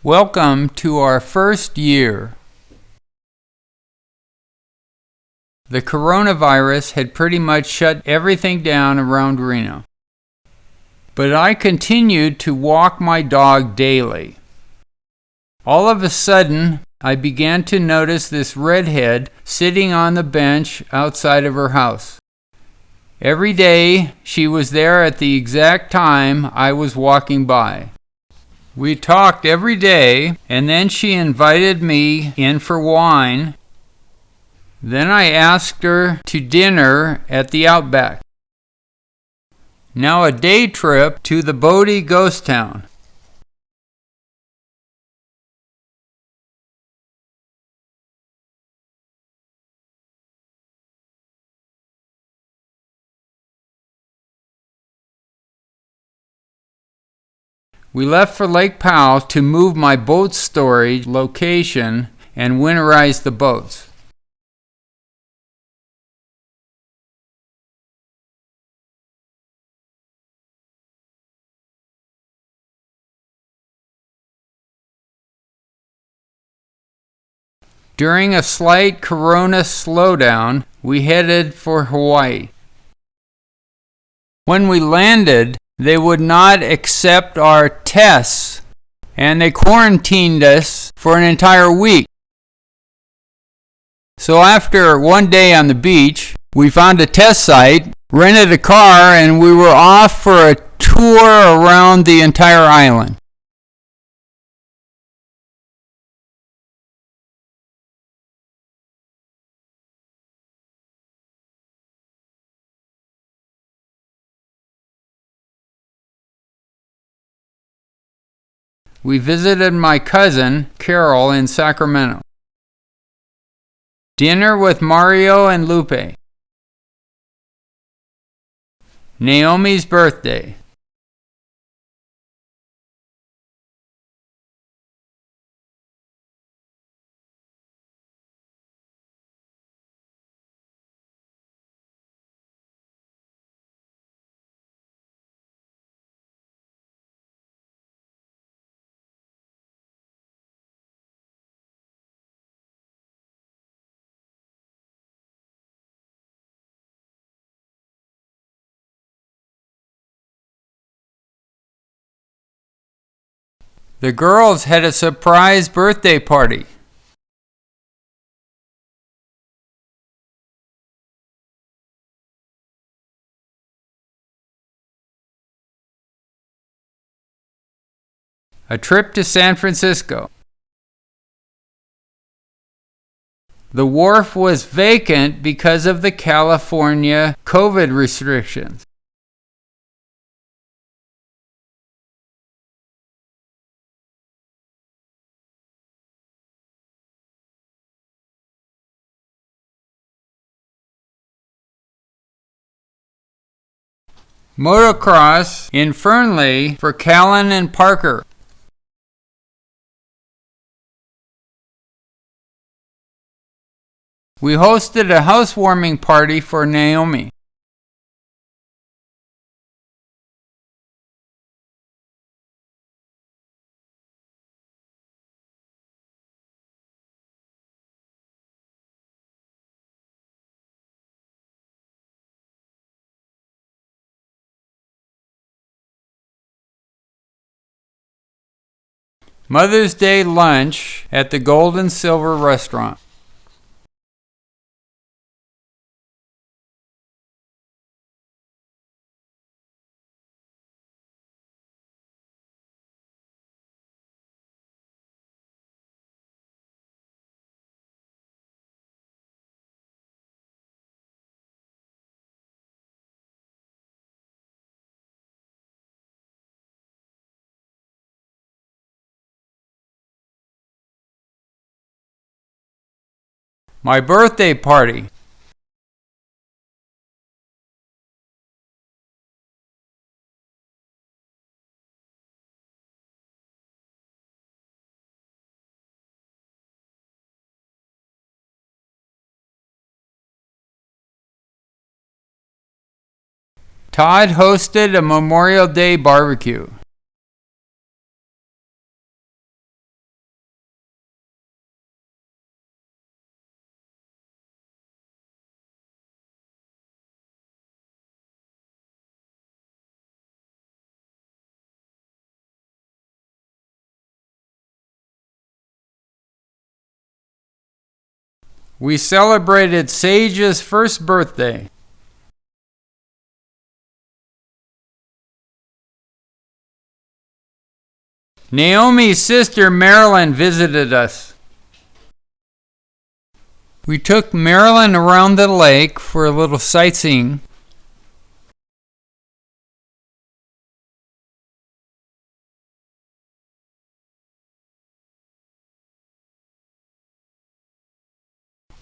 Welcome to our first year. The coronavirus had pretty much shut everything down around Reno. But I continued to walk my dog daily. All of a sudden, I began to notice this redhead sitting on the bench outside of her house. Every day, she was there at the exact time I was walking by. We talked every day, and then she invited me in for wine. Then I asked her to dinner at the Outback. Now a day trip to the Bodie ghost town. We left for Lake Powell to move my boat storage location and winterize the boats. During a slight corona slowdown, we headed for Hawaii. When we landed, they would not accept our tests, and they quarantined us for an entire week. So after one day on the beach, we found a test site, rented a car, and we were off for a tour around the entire island. We visited my cousin, Carol, in Sacramento. Dinner with Mario and Lupe. Naomi's birthday. The girls had a surprise birthday party. A trip to San Francisco. The wharf was vacant because of the California COVID restrictions. Motocross in Fernley for Callan and Parker. We hosted a housewarming party for Naomi. Mother's Day lunch at the Gold and Silver restaurant. My birthday party. Todd hosted a Memorial Day barbecue. We celebrated Sage's first birthday. Naomi's sister Marilyn visited us. We took Marilyn around the lake for a little sightseeing.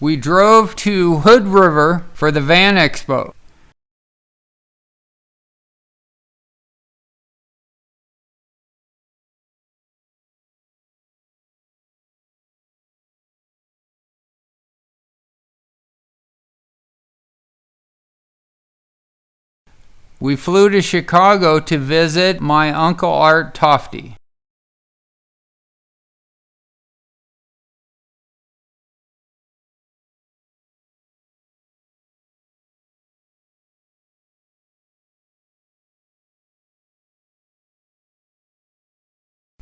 We drove to Hood River for the Van Expo. We flew to Chicago to visit my Uncle Art Tofty.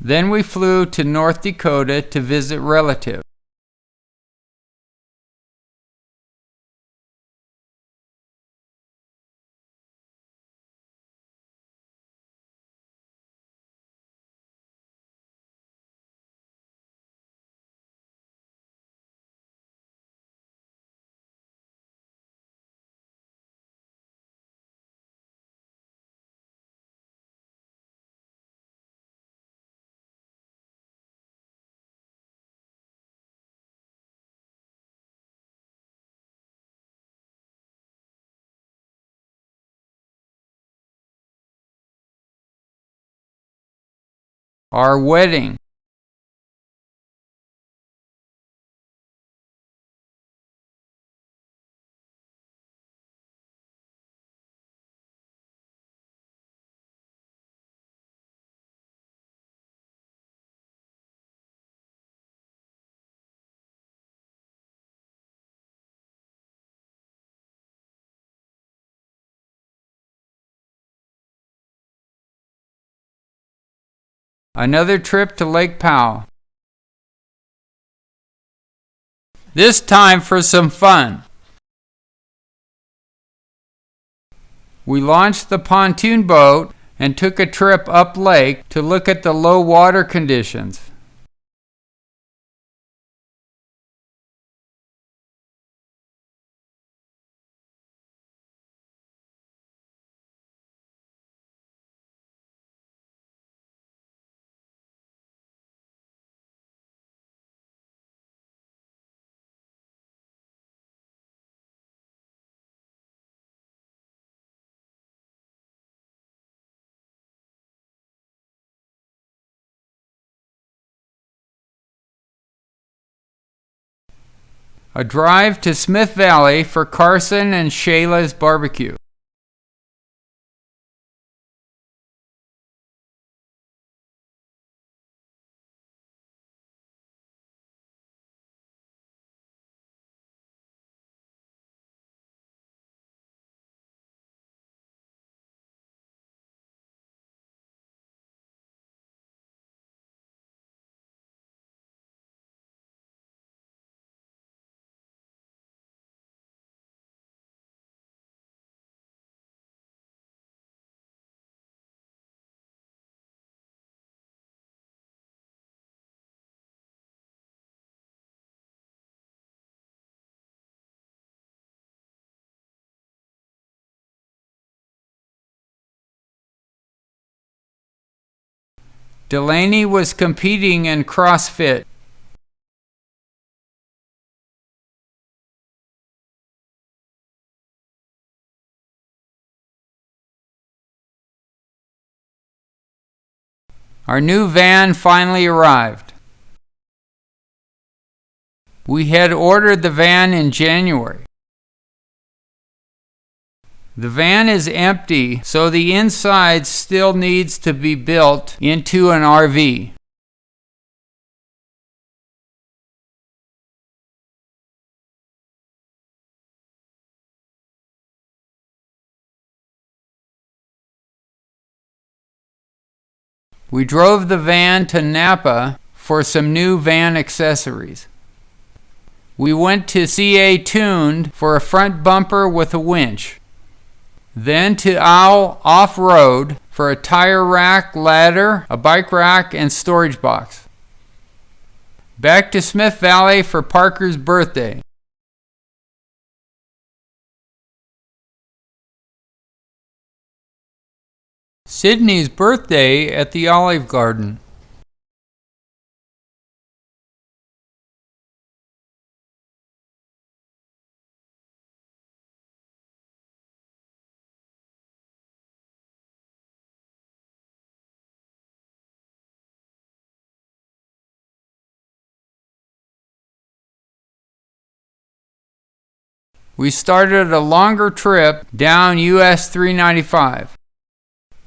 Then we flew to North Dakota to visit relatives. Our wedding. Another trip to Lake Powell. This time for some fun. We launched the pontoon boat and took a trip up lake to look at the low water conditions. A drive to Smith Valley for Carson and Shayla's barbecue. Delaney was competing in CrossFit. Our new van finally arrived. We had ordered the van in January. The van is empty, so the inside still needs to be built into an RV. We drove the van to Napa for some new van accessories. we went to CA Tuned for a front bumper with a winch. Then to Owl Off-Road for a tire rack, ladder, a bike rack, and storage box. Back to Smith Valley for Parker's birthday. Sydney's birthday at the Olive Garden. We started a longer trip down US 395.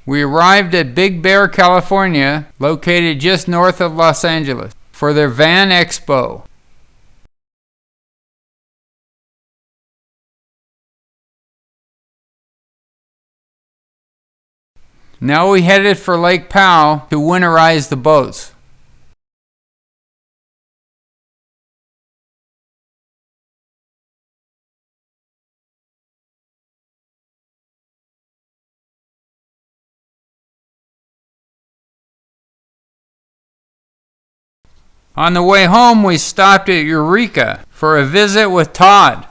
We arrived at Big Bear, California, located just north of Los Angeles, for their Van Expo. Now we headed for Lake Powell to winterize the boats. On the way home, we stopped at Eureka for a visit with Todd.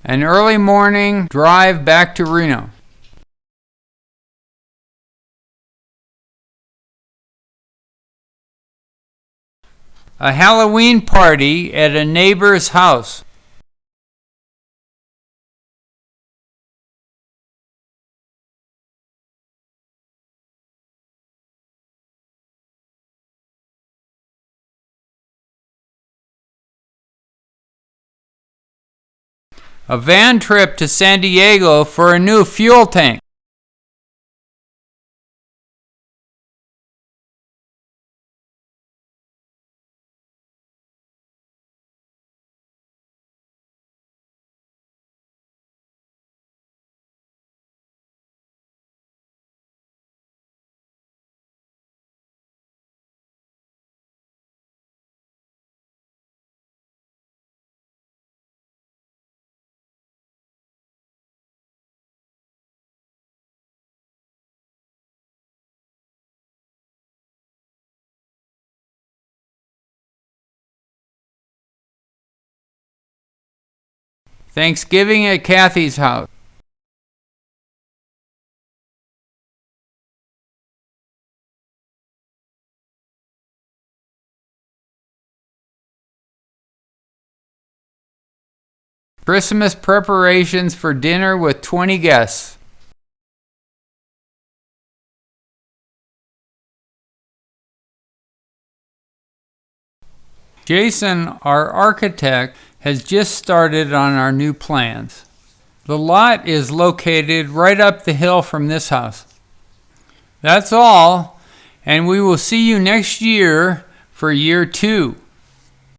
An early morning drive back to Reno. A Halloween party at a neighbor's house. A van trip to San Diego for a new fuel tank. Thanksgiving at Kathy's house. Christmas preparations for dinner with 20 guests. Jason, our architect, has just started on our new plans. The lot is located right up the hill from this house. That's all, and we will see you next year for year 2.